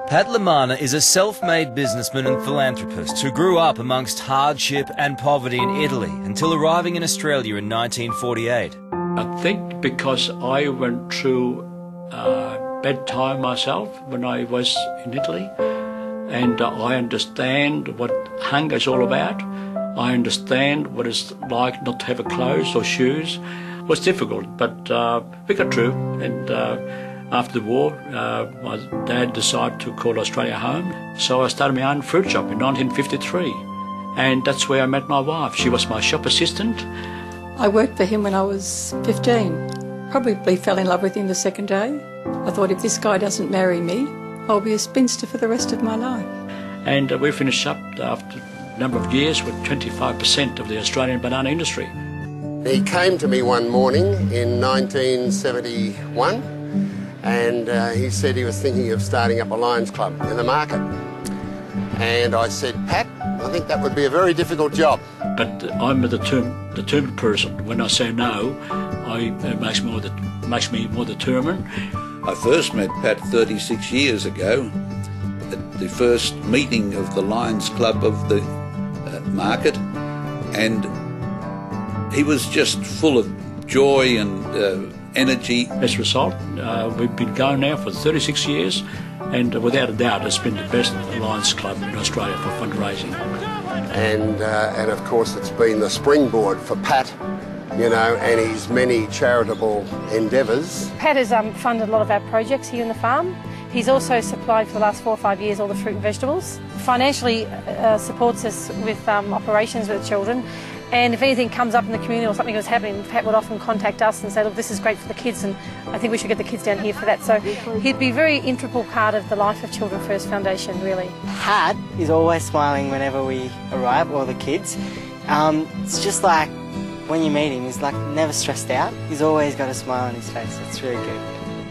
Pat Manna is a self-made businessman and philanthropist who grew up amongst hardship and poverty in Italy until arriving in Australia in 1948. I think because I went through bad time myself when I was in Italy, and I understand what hunger is all about. I understand what it's like not to have a clothes or shoes. It was difficult, but we got through. And after the war, my dad decided to call Australia home. So I started my own fruit shop in 1953. And that's where I met my wife. She was my shop assistant. I worked for him when I was 15. Probably fell in love with him the second day. I thought, if this guy doesn't marry me, I'll be a spinster for the rest of my life. And we finished up after a number of years with 25% of the Australian banana industry. He came to me one morning in 1971 and he said he was thinking of starting up a Lions Club in the market. And I said, Pat, I think that would be a very difficult job. But I'm a determined person. When I say no, it makes me more determined. I first met Pat 36 years ago at the first meeting of the Lions Club of the market, and he was just full of joy and energy. As a result, we've been going now for 36 years, and without a doubt it's been the best Lions Club in Australia for fundraising. And of course it's been the springboard for Pat, you know, and his many charitable endeavours. Pat has funded a lot of our projects here in the farm. He's also supplied for the last 4 or 5 years all the fruit and vegetables. Financially supports us with operations with the children. And if anything comes up in the community or something was happening, Pat would often contact us and say, look, this is great for the kids and I think we should get the kids down here for that. So he'd be a very integral part of the Life of Children First Foundation, really. Pat is always smiling whenever we arrive, or the kids. It's just like when you meet him, he's like never stressed out. He's always got a smile on his face. It's really good.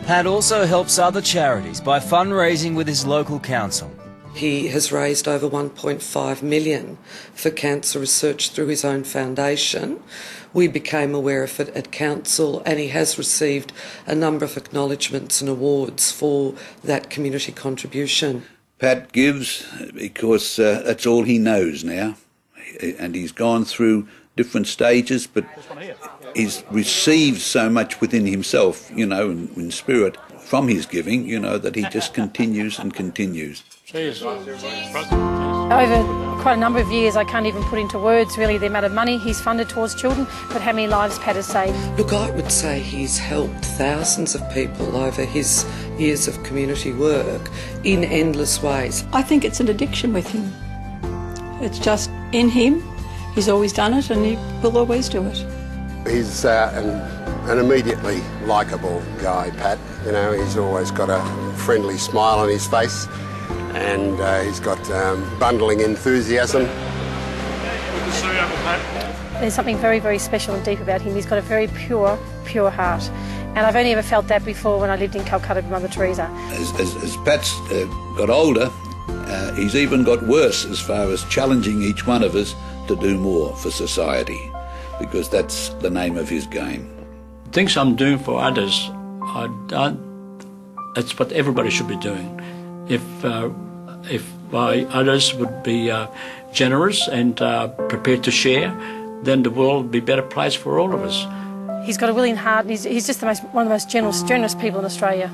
Pat also helps other charities by fundraising with his local council. He has raised over $1.5 million for cancer research through his own foundation. We became aware of it at council, and he has received a number of acknowledgements and awards for that community contribution. Pat gives because that's all he knows now, and he's gone through different stages, but he's received so much within himself, you know, in spirit from his giving, you know, that he just continues and continues. Over quite a number of years, I can't even put into words really the amount of money he's funded towards children, but how many lives Pat has saved. Look, I would say he's helped thousands of people over his years of community work in endless ways. I think it's an addiction with him. It's just in him. He's always done it and he will always do it. He's an immediately likeable guy, Pat. You know, he's always got a friendly smile on his face, and he's got bundling enthusiasm. There's something very, very special and deep about him. He's got a very pure heart. And I've only ever felt that before when I lived in Calcutta with Mother Teresa. As Pat's got older, he's even got worse as far as challenging each one of us to do more for society, because that's the name of his game. Things I'm doing for others, that's what everybody should be doing. If others would be generous and prepared to share, then the world would be a better place for all of us. He's got a willing heart, and he's just one of the most generous people in Australia.